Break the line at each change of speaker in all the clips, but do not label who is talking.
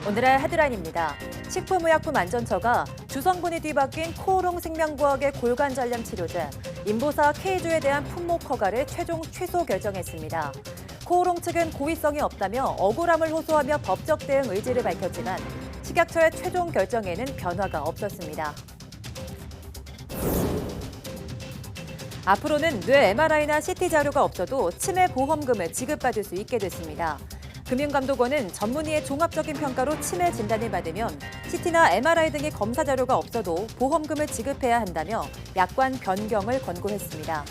오늘의 헤드라인입니다. 식품의약품안전처가 주성분이 뒤바뀐 코오롱 생명과학의 골관절염 치료제 인보사 K주에 대한 품목 허가를 최종 취소 결정했습니다. 코오롱 측은 고의성이 없다며 억울함을 호소하며 법적 대응 의지를 밝혔지만 식약처의 최종 결정에는 변화가 없었습니다. 앞으로는 뇌 MRI나 CT 자료가 없어도 치매 보험금을 지급받을 수 있게 됐습니다. 금융감독원은 전문의의 종합적인 평가로 치매 진단을 받으면 CT나 MRI 등의 검사 자료가 없어도 보험금을 지급해야 한다며 약관 변경을 권고했습니다.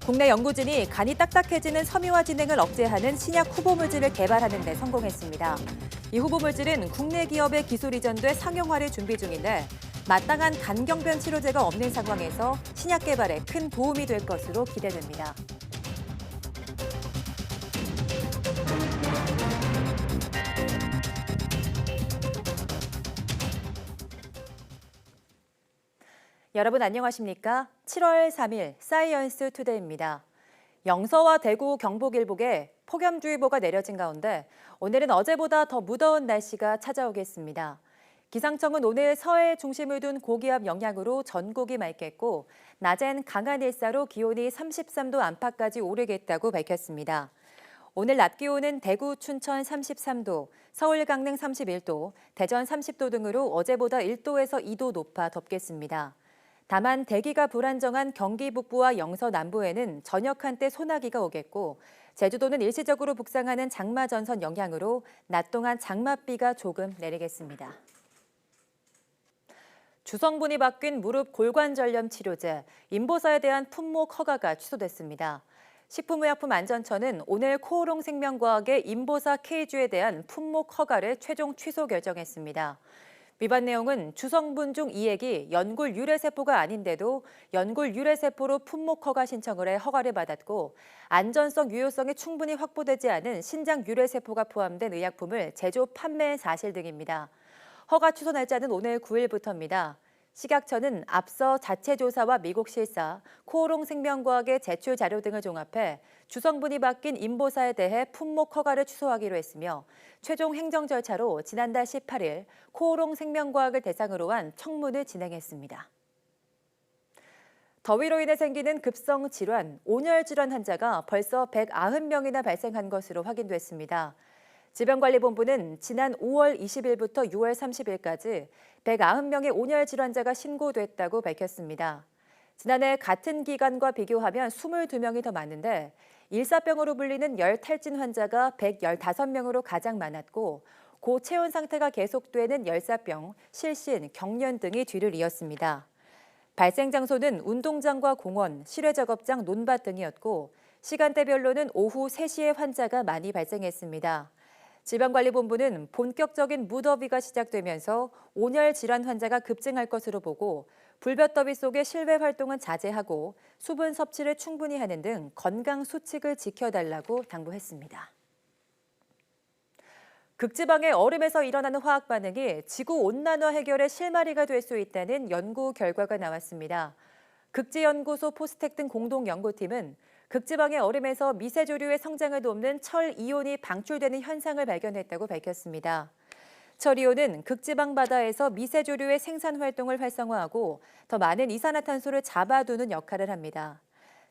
국내 연구진이 간이 딱딱해지는 섬유화 진행을 억제하는 신약 후보물질을 개발하는 데 성공했습니다. 이 후보물질은 국내 기업에 기술 이전돼 상용화를 준비 중인데 마땅한 간경변 치료제가 없는 상황에서 신약 개발에 큰 도움이 될 것으로 기대됩니다. 여러분 안녕하십니까? 7월 3일 사이언스 투데이입니다. 영서와 대구, 경북 일북에 폭염주의보가 내려진 가운데 오늘은 어제보다 더 무더운 날씨가 찾아오겠습니다. 기상청은 오늘 서해 중심을 둔 고기압 영향으로 전국이 맑겠고 낮엔 강한 일사로 기온이 33도 안팎까지 오르겠다고 밝혔습니다. 오늘 낮 기온은 대구, 춘천 33도, 서울, 강릉 31도, 대전 30도 등으로 어제보다 1도에서 2도 높아 덥겠습니다. 다만 대기가 불안정한 경기 북부와 영서 남부에는 저녁 한때 소나기가 오겠고 제주도는 일시적으로 북상하는 장마 전선 영향으로 낮 동안 장맛비가 조금 내리겠습니다. 주성분이 바뀐 무릎 골관절염 치료제 인보사에 대한 품목 허가가 취소됐습니다. 식품의약품안전처는 오늘 코오롱 생명과학의 인보사 K주에 대한 품목 허가를 최종 취소 결정했습니다. 위반 내용은 주성분 중 이액이 연골 유래세포가 아닌데도 연골 유래세포로 품목 허가 신청을 해 허가를 받았고 안전성, 유효성이 충분히 확보되지 않은 신장 유래세포가 포함된 의약품을 제조, 판매한 사실 등입니다. 허가 취소 날짜는 오늘 9일부터입니다. 식약처는 앞서 자체 조사와 미국 실사, 코오롱 생명과학의 제출 자료 등을 종합해 주성분이 바뀐 인보사에 대해 품목 허가를 취소하기로 했으며 최종 행정 절차로 지난달 18일 코오롱 생명과학을 대상으로 한 청문을 진행했습니다. 더위로 인해 생기는 급성 질환, 온열 질환 환자가 벌써 190명이나 발생한 것으로 확인됐습니다. 질병관리본부는 지난 5월 20일부터 6월 30일까지 190명의 온열 질환자가 신고됐다고 밝혔습니다. 지난해 같은 기간과 비교하면 22명이 더 많은데 일사병으로 불리는 열 탈진 환자가 115명으로 가장 많았고 고체온 상태가 계속되는 열사병, 실신, 경련 등이 뒤를 이었습니다. 발생 장소는 운동장과 공원, 실외 작업장, 논밭 등이었고 시간대별로는 오후 3시에 환자가 많이 발생했습니다. 질병관리본부는 본격적인 무더위가 시작되면서 온열 질환 환자가 급증할 것으로 보고 불볕더위 속의 실외 활동은 자제하고 수분 섭취를 충분히 하는 등 건강 수칙을 지켜달라고 당부했습니다. 극지방의 얼음에서 일어나는 화학 반응이 지구온난화 해결의 실마리가 될 수 있다는 연구 결과가 나왔습니다. 극지연구소 포스텍 등 공동연구팀은 극지방의 얼음에서 미세조류의 성장을 돕는 철 이온이 방출되는 현상을 발견했다고 밝혔습니다. 철 이온은 극지방 바다에서 미세조류의 생산 활동을 활성화하고 더 많은 이산화탄소를 잡아두는 역할을 합니다.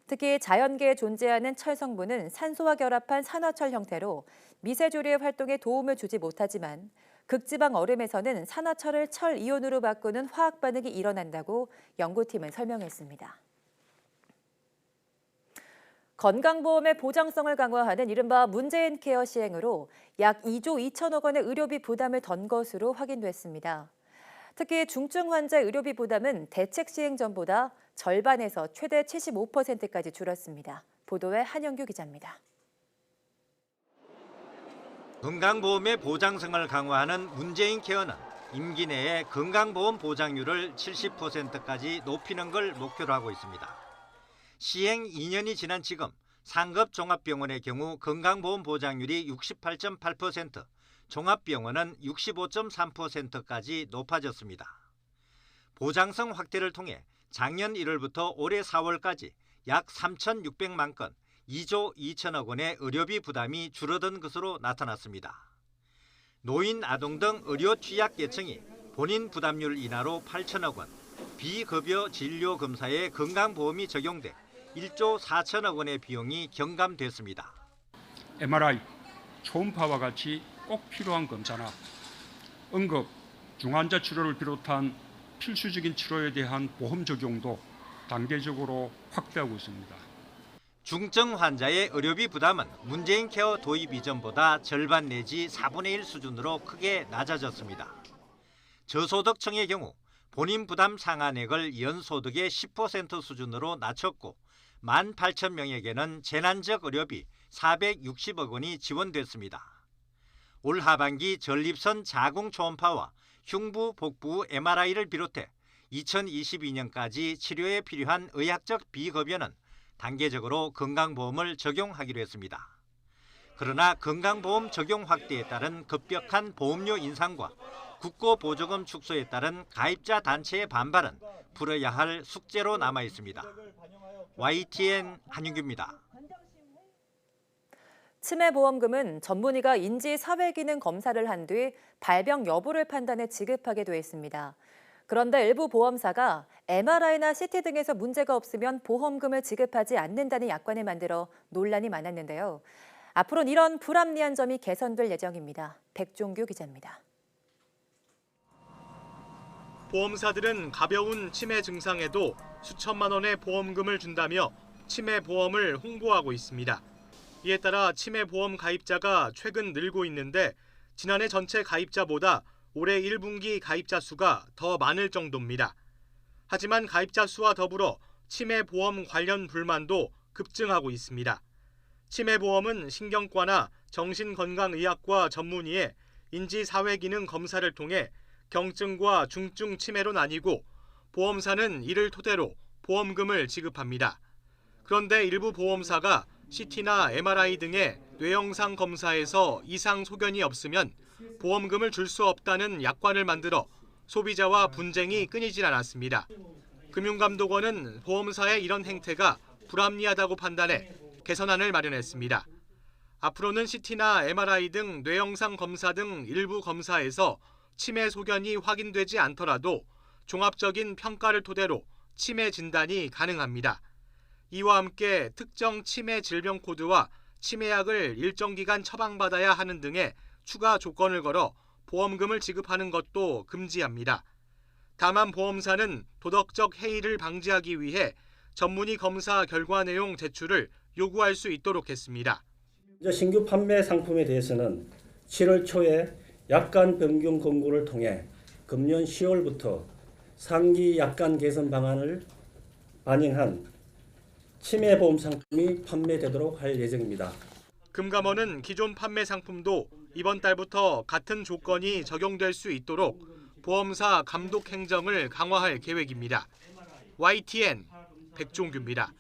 특히 자연계에 존재하는 철 성분은 산소와 결합한 산화철 형태로 미세조류의 활동에 도움을 주지 못하지만 극지방 얼음에서는 산화철을 철 이온으로 바꾸는 화학 반응이 일어난다고 연구팀은 설명했습니다. 건강보험의 보장성을 강화하는 이른바 문재인 케어 시행으로 약 2조 2천억 원의 의료비 부담을 던 것으로 확인됐습니다. 특히 중증 환자 의료비 부담은 대책 시행 전보다 절반에서 최대 75%까지 줄었습니다. 보도에 한영규 기자입니다.
건강보험의 보장성을 강화하는 문재인 케어는 임기 내에 건강보험 보장률을 70%까지 높이는 걸 목표로 하고 있습니다. 시행 2년이 지난 지금 상급 종합병원의 경우 건강보험 보장률이 68.8%, 종합병원은 65.3%까지 높아졌습니다. 보장성 확대를 통해 작년 1월부터 올해 4월까지 약 3,600만 건, 2조 2천억 원의 의료비 부담이 줄어든 것으로 나타났습니다. 노인, 아동 등 의료 취약계층이 본인 부담률 인하로 8천억 원, 비급여 진료 검사에 건강보험이 적용돼 1조 4천억 원의 비용이 경감됐습니다.
MRI, 초음파와 같이 꼭 필요한 검사나 응급, 중환자 치료를 비롯한 필수적인 치료에 대한 보험 적용도 단계적으로 확대하고 있습니다.
중증 환자의 의료비 부담은 문재인 케어 도입 이전보다 절반 내지 4분의 1 수준으로 크게 낮아졌습니다. 저소득층의 경우 본인 부담 상한액을 연소득의 10% 수준으로 낮췄고 18,000명에게는 재난적 의료비 460억 원이 지원됐습니다. 올 하반기 전립선 자궁 초음파와 흉부, 복부 MRI를 비롯해 2022년까지 치료에 필요한 의학적 비급여는 단계적으로 건강보험을 적용하기로 했습니다. 그러나 건강보험 적용 확대에 따른 급격한 보험료 인상과 국고보조금 축소에 따른 가입자 단체의 반발은 풀어야 할 숙제로 남아 있습니다. YTN 한윤규입니다.
치매보험금은 전문의가 인지사회기능 검사를 한 뒤 발병 여부를 판단해 지급하게 돼 있습니다. 그런데 일부 보험사가 MRI나 CT 등에서 문제가 없으면 보험금을 지급하지 않는다는 약관을 만들어 논란이 많았는데요. 앞으로는 이런 불합리한 점이 개선될 예정입니다. 백종규 기자입니다.
보험사들은 가벼운 치매 증상에도 수천만 원의 보험금을 준다며 치매 보험을 홍보하고 있습니다. 이에 따라 치매 보험 가입자가 최근 늘고 있는데 지난해 전체 가입자보다 올해 1분기 가입자 수가 더 많을 정도입니다. 하지만 가입자 수와 더불어 치매 보험 관련 불만도 급증하고 있습니다. 치매 보험은 신경과나 정신건강의학과 전문의의 인지사회기능 검사를 통해 경증과 중증 치매로 나뉘고 보험사는 이를 토대로 보험금을 지급합니다. 그런데 일부 보험사가 CT나 MRI 등의 뇌영상 검사에서 이상 소견이 없으면 보험금을 줄 수 없다는 약관을 만들어 소비자와 분쟁이 끊이질 않았습니다. 금융감독원은 보험사의 이런 행태가 불합리하다고 판단해 개선안을 마련했습니다. 앞으로는 CT나 MRI 등 뇌영상 검사 등 일부 검사에서 치매 소견이 확인되지 않더라도 종합적인 평가를 토대로 치매 진단이 가능합니다. 이와 함께 특정 치매 질병 코드와 치매약을 일정 기간 처방받아야 하는 등의 추가 조건을 걸어 보험금을 지급하는 것도 금지합니다. 다만 보험사는 도덕적 해이를 방지하기 위해 전문의 검사 결과 내용 제출을 요구할 수 있도록 했습니다.
신규 판매 상품에 대해서는 7월 초에 약관 변경 공고를 통해 금년 10월부터 상기 약관 개선 방안을 반영한 치매보험 상품이 판매되도록 할 예정입니다.
금감원은 기존 판매 상품도 이번 달부터 같은 조건이 적용될 수 있도록 보험사 감독 행정을 강화할 계획입니다. YTN 백종규입니다.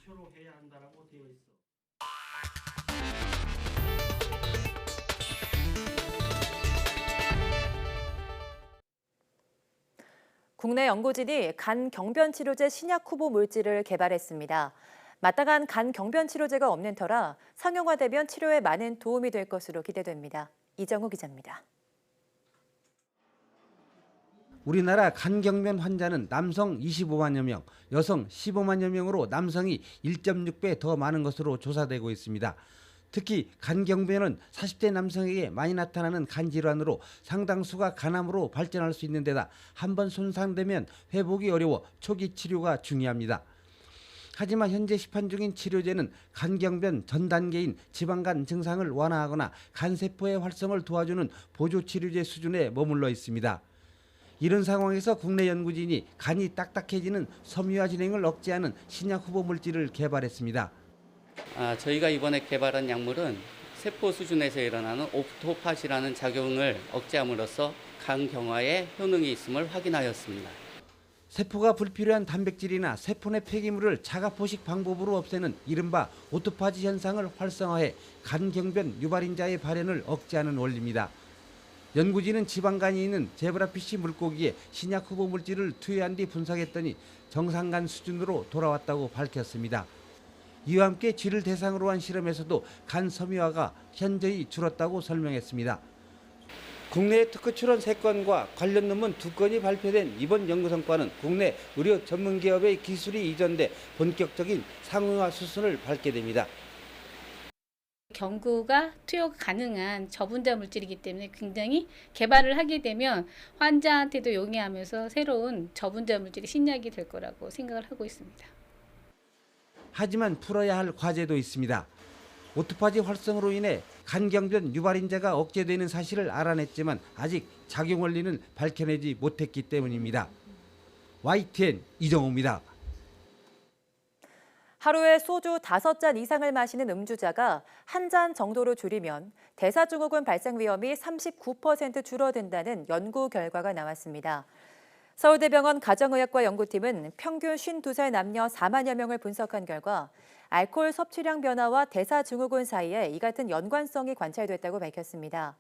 국내 연구진이 간 경변 치료제 신약 후보 물질을 개발했습니다. 마땅한 간 경변 치료제가 없는 터라 상용화되면 치료에 많은 도움이 될 것으로 기대됩니다. 이정우 기자입니다.
우리나라 간경변 환자는 남성 25만여 명, 여성 15만여 명으로 남성이 1.6배 더 많은 것으로 조사되고 있습니다. 특히 간경변은 40대 남성에게 많이 나타나는 간질환으로 상당수가 간암으로 발전할 수 있는 데다 한번 손상되면 회복이 어려워 초기 치료가 중요합니다. 하지만 현재 시판 중인 치료제는 간경변 전 단계인 지방간 증상을 완화하거나 간세포의 활성을 도와주는 보조치료제 수준에 머물러 있습니다. 이런 상황에서 국내 연구진이 간이 딱딱해지는 섬유화 진행을 억제하는 신약 후보 물질을 개발했습니다.
저희가 이번에 개발한 약물은 세포 수준에서 일어나는 오토파시라는 작용을 억제함으로써 간 경화에 효능이 있음을 확인하였습니다.
세포가 불필요한 단백질이나 세포 내 폐기물을 자가포식 방법으로 없애는 이른바 오토파지 현상을 활성화해 간경변 유발인자의 발현을 억제하는 원리입니다. 연구진은 지방간이 있는 제브라피쉬 물고기에 신약 후보 물질을 투여한 뒤 분석했더니 정상간 수준으로 돌아왔다고 밝혔습니다. 이와 함께 쥐를 대상으로 한 실험에서도 간 섬유화가 현저히 줄었다고 설명했습니다. 국내 특허 출원 3건과 관련 논문 2건이 발표된 이번 연구 성과는 국내 의료 전문 기업의 기술이 이전돼 본격적인 상용화 수순을 밟게 됩니다.
경구가 투여가 가능한 저분자 물질이기 때문에 굉장히 개발을 하게 되면 환자한테도 용이하면서 새로운 저분자 물질이 신약이 될 거라고 생각을 하고 있습니다.
하지만 풀어야 할 과제도 있습니다. 오토파지 활성으로 인해 간경변 유발인자가 억제되는 사실을 알아냈지만 아직 작용 원리는 밝혀내지 못했기 때문입니다. YTN 이정호입니다.
하루에 소주 5잔 이상을 마시는 음주자가 1잔 정도로 줄이면 대사증후군 발생 위험이 39% 줄어든다는 연구 결과가 나왔습니다. 서울대병원 가정의학과 연구팀은 평균 52살 남녀 4만여 명을 분석한 결과 알코올 섭취량 변화와 대사증후군 사이에 이 같은 연관성이 관찰됐다고 밝혔습니다.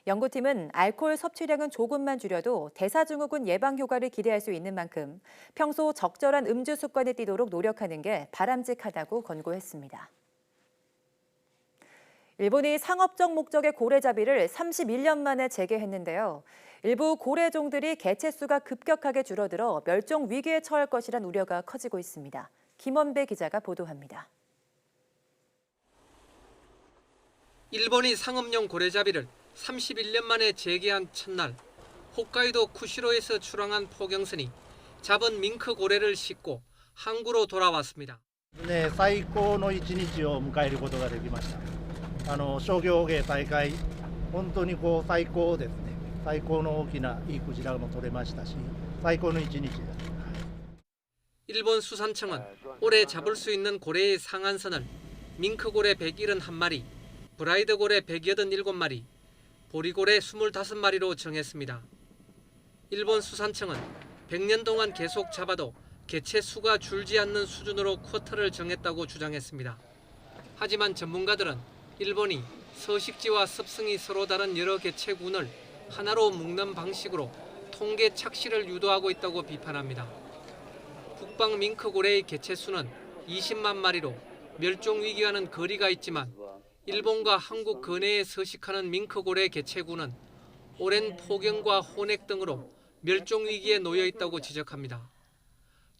연구팀은 알코올 섭취량은 조금만 줄여도 대사증후군 예방 효과를 기대할 수 있는 만큼 평소 적절한 음주 습관에 띠도록 노력하는 게 바람직하다고 권고했습니다. 일본이 상업적 목적의 고래잡이를 31년 만에 재개했는데요. 일부 고래종들이 개체수가 급격하게 줄어들어 멸종 위기에 처할 것이란 우려가 커지고 있습니다. 김원배 기자가 보도합니다.
일본이 상업용 고래잡이를 31년 만에 재개한 첫날, 홋카이도 쿠시로에서 출항한 포경선이 잡은 밍크 고래를 싣고 항구로 돌아왔습니다.
ね、最高の一日を迎えることができました。商業芸大会、本当に最高ですね。最高の大きないいクジラも取れましたし、最高の一日です。
일본 수산청은 올해 잡을 수 있는 고래의 상한선을 밍크고래 171마리, 브라이드고래 187마리, 보리고래 25마리로 정했습니다. 일본 수산청은 100년 동안 계속 잡아도 개체 수가 줄지 않는 수준으로 쿼터를 정했다고 주장했습니다. 하지만 전문가들은 일본이 서식지와 습성이 서로 다른 여러 개체군을 하나로 묶는 방식으로 통계 착시를 유도하고 있다고 비판합니다. 북방 밍크고래의 개체수는 20만 마리로 멸종 위기와는 거리가 있지만 일본과 한국 근해에 서식하는 밍크고래 개체군은 오랜 폭염과 혼액 등으로 멸종 위기에 놓여 있다고 지적합니다.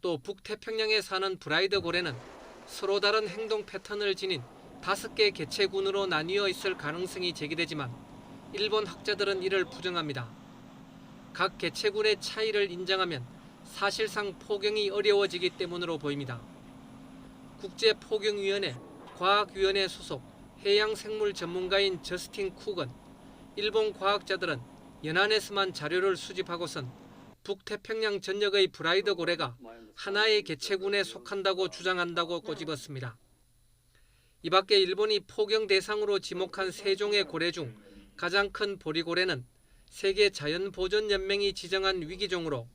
또 북태평양에 사는 브라이드 고래는 서로 다른 행동 패턴을 지닌 5개 개체군으로 나뉘어 있을 가능성이 제기되지만 일본 학자들은 이를 부정합니다. 각 개체군의 차이를 인정하면 사실상 포경이 어려워지기 때문으로 보입니다. 국제포경위원회 과학위원회 소속 해양생물 전문가인 저스틴 쿡은 일본 과학자들은 연안에서만 자료를 수집하고선 북태평양 전역의 브라이드 고래가 하나의 개체군에 속한다고 주장한다고 꼬집었습니다. 이 밖에 일본이 포경 대상으로 지목한 3종의 고래 중 가장 큰 보리고래는 세계 자연보존연맹이 지정한 위기종으로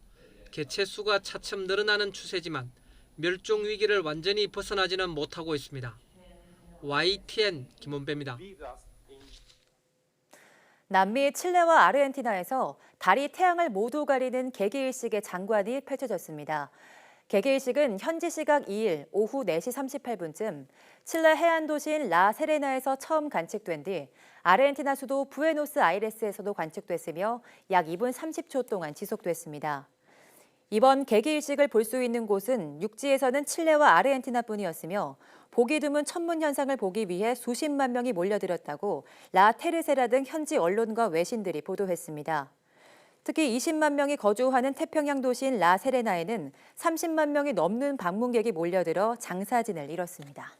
개체수가 차츰 늘어나는 추세지만 멸종 위기를 완전히 벗어나지는 못하고 있습니다. YTN 김원배입니다.
남미 칠레와 아르헨티나에서 달이 태양을 모두 가리는 개기일식의 장관이 펼쳐졌습니다. 개기일식은 현지 시각 2일 오후 4시 38분쯤 칠레 해안 도시인 라세레나에서 처음 관측된 뒤 아르헨티나 수도 부에노스아이레스에서도 관측됐으며 약 2분 30초 동안 지속됐습니다. 이번 개기일식을 볼 수 있는 곳은 육지에서는 칠레와 아르헨티나뿐이었으며 보기 드문 천문 현상을 보기 위해 수십만 명이 몰려들었다고 라 테르세라 등 현지 언론과 외신들이 보도했습니다. 특히 20만 명이 거주하는 태평양 도시인 라세레나에는 30만 명이 넘는 방문객이 몰려들어 장사진을 이뤘습니다.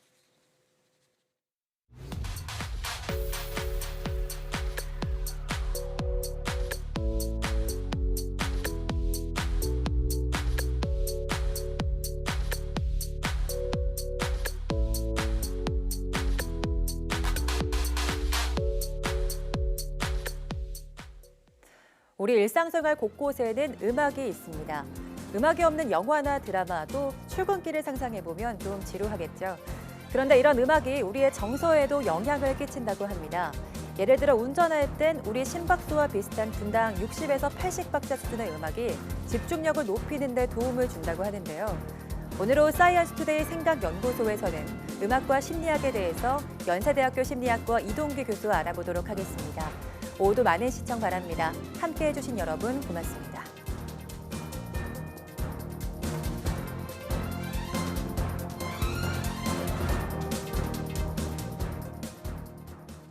우리 일상생활 곳곳에는 음악이 있습니다. 음악이 없는 영화나 드라마, 또 출근길을 상상해보면 좀 지루하겠죠. 그런데 이런 음악이 우리의 정서에도 영향을 끼친다고 합니다. 예를 들어 운전할 땐 우리 심박수와 비슷한 분당 60에서 80박자 수준의 음악이 집중력을 높이는 데 도움을 준다고 하는데요. 오늘 오후 사이언스 투데이 생각연구소에서는 음악과 심리학에 대해서 연세대학교 심리학과 이동기 교수와 알아보도록 하겠습니다. 오후도 많은 시청 바랍니다. 함께해 주신 여러분 고맙습니다.